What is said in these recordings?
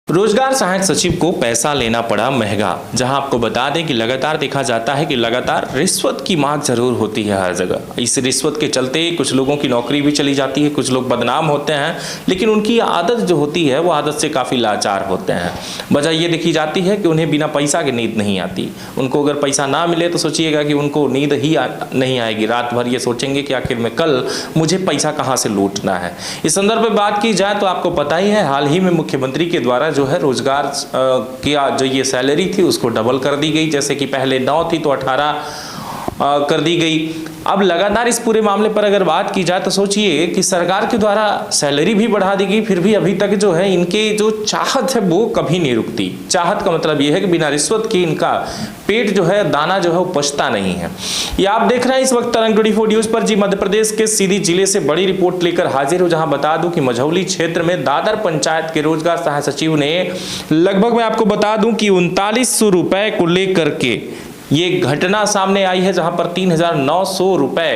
रोजगार सहायक सचिव को पैसा लेना पड़ा महंगा। जहां आपको बता दें कि लगातार देखा जाता है कि लगातार रिश्वत की मांग जरूर होती है हर जगह। इस रिश्वत के चलते कुछ लोगों की नौकरी भी चली जाती है, कुछ लोग बदनाम होते हैं, लेकिन उनकी आदत जो होती है वो आदत से काफ़ी लाचार होते हैं। वजह ये देखी जाती है कि उन्हें बिना पैसा के नींद नहीं आती। उनको अगर पैसा ना मिले तो सोचिएगा कि उनको नींद ही नहीं आएगी। रात भर ये सोचेंगे कि आखिर में कल मुझे पैसा कहाँ से लूटना है। इस संदर्भ में बात की जाए तो आपको पता ही है, हाल ही में मुख्यमंत्री के द्वारा जो है रोजगार की जो ये सैलरी थी उसको डबल कर दी गई। जैसे कि पहले 9 थी तो 18 कर दी गई। अब लगातार इस पूरे मामले पर अगर बात की जाए तो सोचिए कि सरकार के द्वारा सैलरी भी बढ़ा दी गई, फिर भी अभी तक जो है इनके जो चाहत है वो कभी नहीं रुकती। चाहत का मतलब ये है कि बिना रिश्वत के इनका पेट जो है, दाना जो है वो पचता नहीं है। ये आप देख रहे हैं इस वक्त तरंग 24 न्यूज पर। जी, मध्य प्रदेश के सीधी जिले से बड़ी रिपोर्ट लेकर हाजिर हूं, जहां बता दूं कि मझौली क्षेत्र में दादर पंचायत के रोजगार सहायक सचिव ने लगभग, मैं आपको बता दूं कि 3900 रुपए को लेकर के ये घटना सामने आई है, जहां पर 3900 रुपए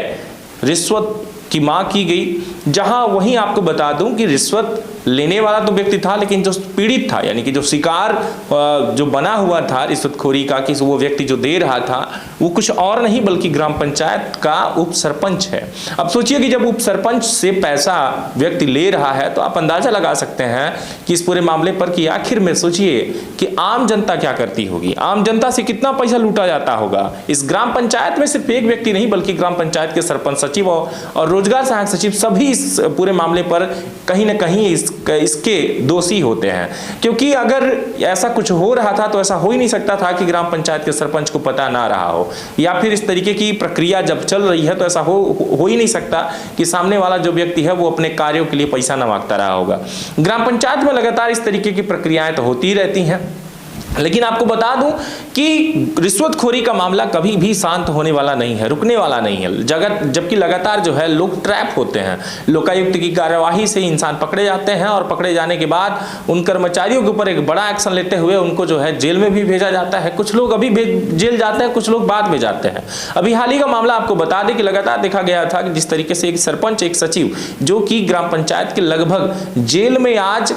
रिश्वत की मांग की गई। जहां वहीं आपको बता दूं कि रिश्वत लेने वाला तो व्यक्ति था, लेकिन जो पीड़ित था यानी कि जो शिकार जो बना हुआ था रिश्वतखोरी का, कि वो व्यक्ति जो दे रहा था वो कुछ और नहीं बल्कि ग्राम पंचायत का उप सरपंच है। अब सोचिए कि जब उप सरपंच से पैसा व्यक्ति ले रहा है तो आप अंदाजा लगा सकते हैं कि इस पूरे मामले पर कि आखिर में सोचिए कि आम जनता क्या करती होगी, आम जनता से कितना पैसा लूटा जाता होगा। इस ग्राम पंचायत में सिर्फ एक व्यक्ति नहीं बल्कि ग्राम पंचायत के सरपंच, सचिव और रोजगार सहायक सचिव सभी इस पूरे मामले पर कहीं ना कहीं इसके दोषी होते हैं। क्योंकि अगर ऐसा कुछ हो रहा था तो ऐसा हो ही नहीं सकता था कि ग्राम पंचायत के सरपंच को पता ना रहा हो, या फिर इस तरीके की प्रक्रिया जब चल रही है तो ऐसा हो ही नहीं सकता कि सामने वाला जो व्यक्ति है वो अपने कार्यों के लिए पैसा ना मांगता रहा होगा। ग्राम पंचायत में लगातार इस तरीके की प्रक्रियाएं तो होती रहती हैं, लेकिन आपको बता दूं कि रिश्वतखोरी का मामला कभी भी शांत होने वाला नहीं है, रुकने वाला नहीं है। जबकि लगातार जो है लोग ट्रैप होते हैं। लोकायुक्त की कार्यवाही से इंसान पकड़े जाते हैं और पकड़े जाने के बाद उन कर्मचारियों के ऊपर एक बड़ा एक्शन लेते हुए उनको जो है जेल में भी भेजा जाता है। कुछ लोग अभी जेल जाते हैं, कुछ लोग बाद में जाते हैं। अभी हाल ही का मामला आपको बता दें कि लगातार देखा गया था कि जिस तरीके से एक सरपंच, एक सचिव जो कि ग्राम पंचायत के लगभग जेल में आज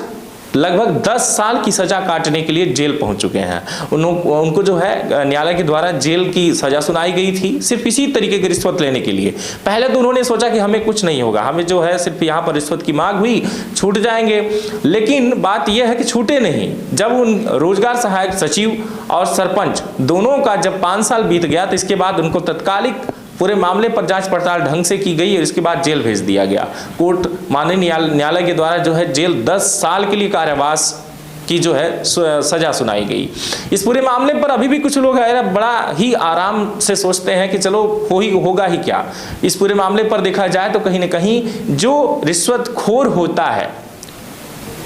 लगभग 10 साल की सजा काटने के लिए जेल पहुंच चुके हैं। उनको जो है न्यायालय के द्वारा जेल की सजा सुनाई गई थी सिर्फ इसी तरीके की रिश्वत लेने के लिए। पहले तो उन्होंने सोचा कि हमें कुछ नहीं होगा, हमें जो है सिर्फ यहाँ पर रिश्वत की मांग हुई, छूट जाएंगे। लेकिन बात यह है कि छूटे नहीं। जब उन रोजगार सहायक सचिव और सरपंच दोनों का जब 5 साल बीत गया तो इसके बाद उनको तत्कालिक पूरे मामले पर जांच पड़ताल ढंग से की गई और इसके बाद जेल भेज दिया गया। कोर्ट माननीय न्यायालय के द्वारा जो है जेल 10 साल के लिए कारावास की जो है सजा सुनाई गई। इस पूरे मामले पर अभी भी कुछ लोग है बड़ा ही आराम से सोचते हैं कि चलो होगा ही क्या। इस पूरे मामले पर देखा जाए तो कहीं ना कहीं जो रिश्वतखोर होता है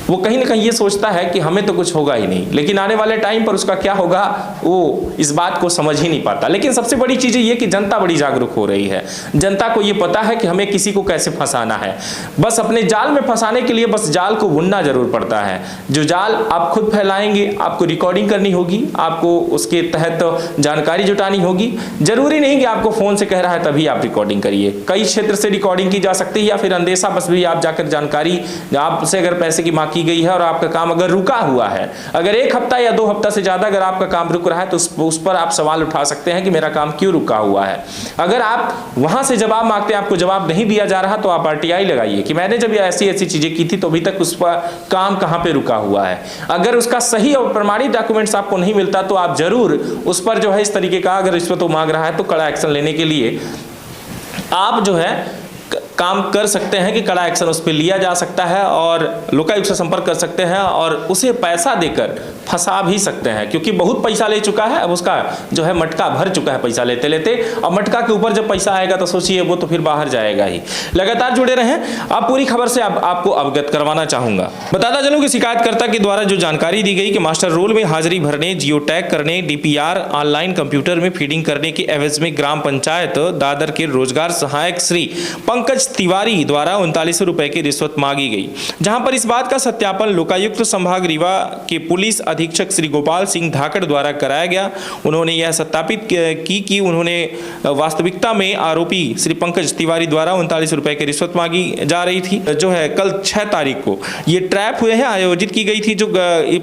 वो कहीं ना कहीं ये सोचता है कि हमें तो कुछ होगा ही नहीं, लेकिन आने वाले टाइम पर उसका क्या होगा वो इस बात को समझ ही नहीं पाता। लेकिन सबसे बड़ी चीज ये कि जनता बड़ी जागरूक हो रही है। जनता को ये पता है कि हमें किसी को कैसे फंसाना है। बस अपने जाल में फंसाने के लिए बस जाल को बुनना जरूर पड़ता है। जो जाल आप खुद फैलाएंगे, आपको रिकॉर्डिंग करनी होगी, आपको उसके तहत जानकारी जुटानी होगी। जरूरी नहीं कि आपको फोन से कह रहा है तभी आप रिकॉर्डिंग करिए। कई क्षेत्र से रिकॉर्डिंग की जा सकती है, या फिर अंदेशा बस भी आप जाकर जानकारी, आपसे अगर पैसे की मांग की गई है और आपका काम अगर रुका हुआ है, अगर 1 हफ्ता या 2 हफ्ता से ज्यादा अगर आपका काम रुक रहा है तो उस पर आप सवाल उठा सकते हैं कि मेरा काम क्यों रुका हुआ है। अगर आप वहां से जवाब मांगते हैं, आपको जवाब नहीं दिया जा रहा, तो आप RTI लगाइए कि मैंने जब ऐसी चीजें की थी तो अभी तक उस पर काम कहां पे रुका हुआ है। अगर उसका सही और प्रमाणित डॉक्यूमेंट्स आपको नहीं मिलता तो आप जरूर उस पर जो है इस तरीके का अगर रिश्वत मांग रहा है तो कड़ा एक्शन लेने के लिए आप जो है काम कर सकते हैं कि कड़ा एक्शन उस पर लिया जा सकता है और लोकायुक्त से संपर्क कर सकते हैं और उसे पैसा देकर फंसा भी सकते हैं। क्योंकि बहुत पैसा ले चुका है, अब उसका जो है मटका भर चुका है पैसा लेते लेते। अब मटका के ऊपर जब पैसा आएगा तो सोचिए वो तो फिर बाहर जाएगा ही। लगातार जुड़े रहें, आप पूरी खबर से आपको अवगत करवाना चाहूंगा। बताता चलूं कि शिकायतकर्ता के द्वारा जो जानकारी दी गई कि मास्टर रोल में हाजिरी भरने, जियो टैग करने, DPR ऑनलाइन कंप्यूटर में फीडिंग करने के एवज में ग्राम पंचायत दादर के रोजगार सहायक श्री पंकज तिवारी द्वारा 39 रुपए की रिश्वत मांगी गई। जहां पर इस बात का सत्यापन लोकायुक्त संभाग रीवा के पुलिस अधीक्षक श्री गोपाल सिंह धाकड़ द्वारा कराया गया। उन्होंने यह सत्यापित की कि उन्होंने वास्तविकता में आरोपी श्री पंकज तिवारी द्वारा 39 रुपए की रिश्वत मांगी जा रही थी। जो है कल 6 तारीख को ये ट्रैप हुए हैं, आयोजित की गई थी, जो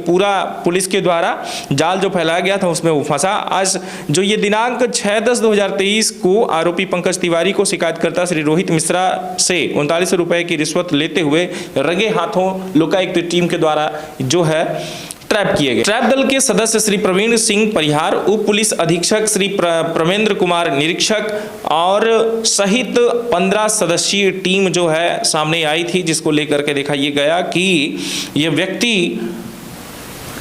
पूरा पुलिस के द्वारा जाल जो फैलाया गया था उसमें वो फंसा। आज जो ये दिनांक 6/10/2023 को आरोपी पंकज तिवारी को शिकायतकर्ता श्री रोहित मिश्रा से 39 रुपए की रिश्वत लेते हुए रंगे हाथों लोकायुक्त टीम के द्वारा जो है ट्रैप किए गए। ट्रैप दल के सदस्य श्री प्रवीण सिंह परिहार, उप पुलिस अधीक्षक श्री प्रमेंद्र कुमार निरीक्षक और सहित 15 सदस्यीय टीम जो है सामने आई थी, जिसको लेकर के देखा ये गया कि ये व्यक्ति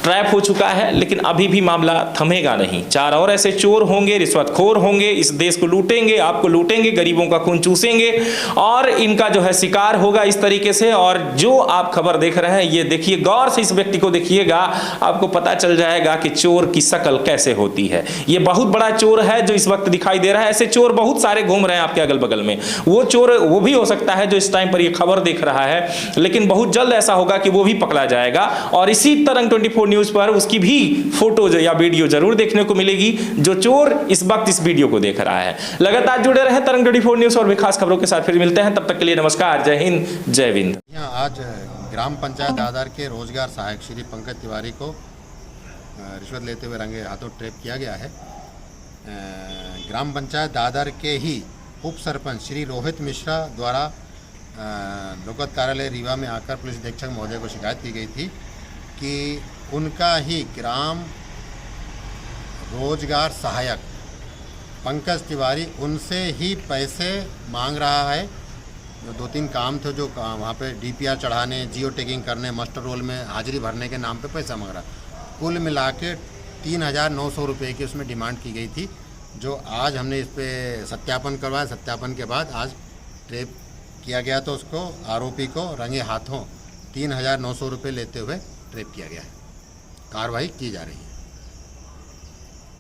ट्रैप हो चुका है, लेकिन अभी भी मामला थमेगा नहीं। 4 और ऐसे चोर होंगे, रिश्वतखोर होंगे, इस देश को लूटेंगे, आपको लूटेंगे, गरीबों का खून चूसेंगे और इनका जो है शिकार होगा इस तरीके से। और जो आप खबर देख रहे हैं ये देखिए, गौर से इस व्यक्ति को देखिएगा, आपको पता चल जाएगा कि चोर की शक्ल कैसे होती है। ये बहुत बड़ा चोर है जो इस वक्त दिखाई दे रहा है। ऐसे चोर बहुत सारे घूम रहे हैं आपके अगल बगल में। वो चोर वो भी हो सकता है जो इस टाइम पर ये खबर देख रहा है, लेकिन बहुत जल्द ऐसा होगा कि वो भी पकड़ा जाएगा। और इसी तरंग 24 न्यूज पर उसकी भी फोटो या वीडियो जरूर देखने को मिलेगी, जो चोर इस वक्त इस वीडियो को देख रहा है। लगातार जुड़े रहे तरंग 24 न्यूज और भी खास खबरों के साथ फिर मिलते हैं। तब तक के लिए नमस्कार, जय हिंद, जय विंद। आज ग्राम पंचायत दादर के रोजगार सहायक श्री पंकज तिवारी को रिश्वत लेते हुए रंगे हाथों ट्रैप किया गया है। ग्राम पंचायत दादर के ही उप सरपंच श्री रोहित मिश्रा द्वारा लोकायुक्त कार्यालय रीवा में आकर पुलिस अधीक्षक महोदय को शिकायत की गई थी कि उनका ही ग्राम रोजगार सहायक पंकज तिवारी उनसे ही पैसे मांग रहा है। जो 2-3 काम थे, जो वहाँ पे DPR चढ़ाने, जियो टैगिंग करने, मास्टर रोल में हाजिरी भरने के नाम पे पैसा मांग रहा है। कुल मिला के 3,900 रुपये की उसमें डिमांड की गई थी, जो आज हमने इस पर सत्यापन करवाया। सत्यापन के बाद आज ट्रैप किया गया, तो उसको आरोपी को रंगे हाथों 3,900 रुपये लेते हुए ट्रैप किया गया है। कार्रवाई की जा रही है।